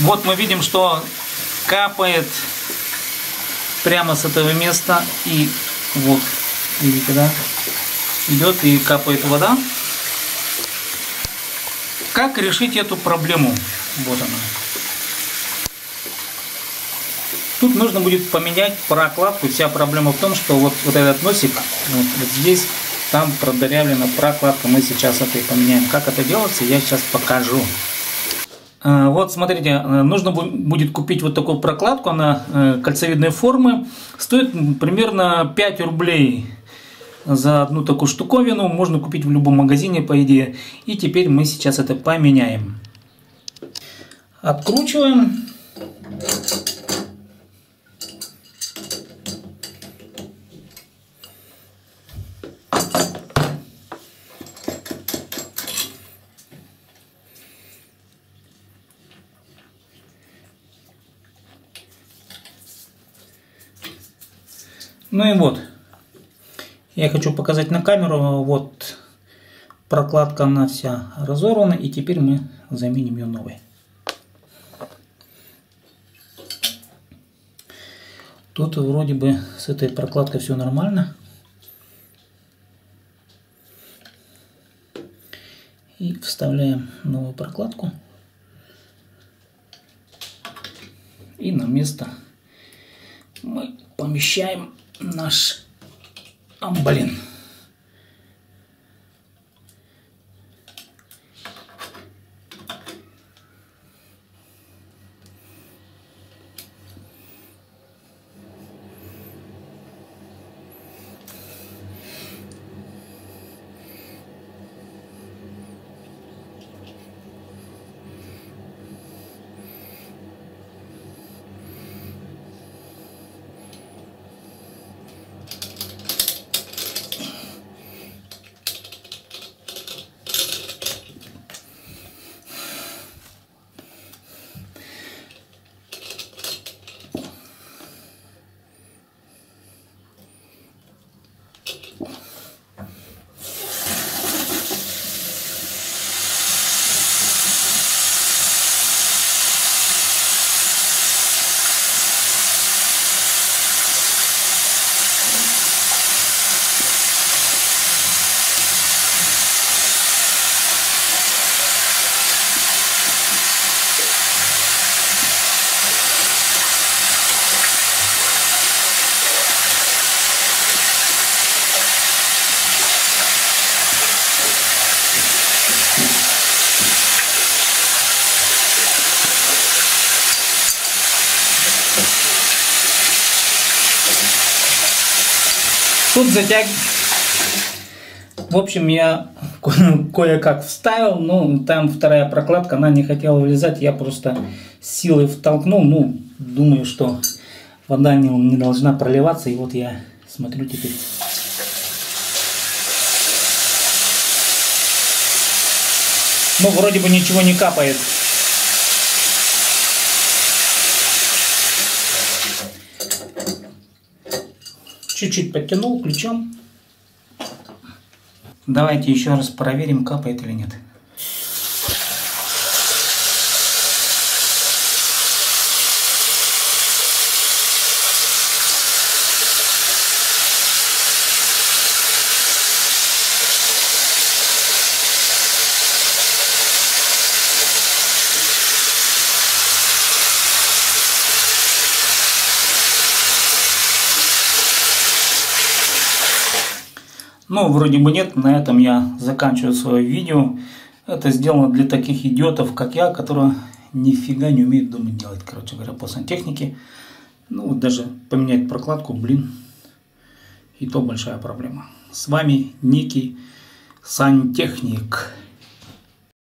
Вот мы видим, что капает прямо с этого места. И вот, видите, да? Идет и капает вода. Как решить эту проблему? Вот она. Тут нужно будет поменять прокладку. Вся проблема в том, что вот этот носик, вот здесь, там продырявлена прокладка. Мы сейчас это и поменяем. Как это делается, я сейчас покажу. Вот смотрите, нужно будет купить вот такую прокладку. Она кольцевидной формы. Стоит примерно 5 рублей за одну такую штуковину. Можно купить в любом магазине, по идее. И теперь мы сейчас это поменяем. Откручиваем. Ну и вот, я хочу показать на камеру, вот прокладка, она вся разорвана, и теперь мы заменим ее новой. Тут вроде бы с этой прокладкой все нормально. И вставляем новую прокладку. И на место мы помещаем наш амбалин. Тут затягиваю. В общем, я кое-как вставил, но там вторая прокладка, она не хотела вылезать, я просто силой втолкнул. Ну, думаю, что вода не должна проливаться, и вот я смотрю теперь. Ну, вроде бы ничего не капает. Чуть-чуть подтянул ключом. Давайте еще раз проверим, капает или нет. Ну, вроде бы нет. На этом я заканчиваю свое видео. Это сделано для таких идиотов, как я, которые нифига не умеют дома делать, короче говоря, по сантехнике. Ну, вот даже поменять прокладку, блин, и то большая проблема. С вами Некий Сантехник.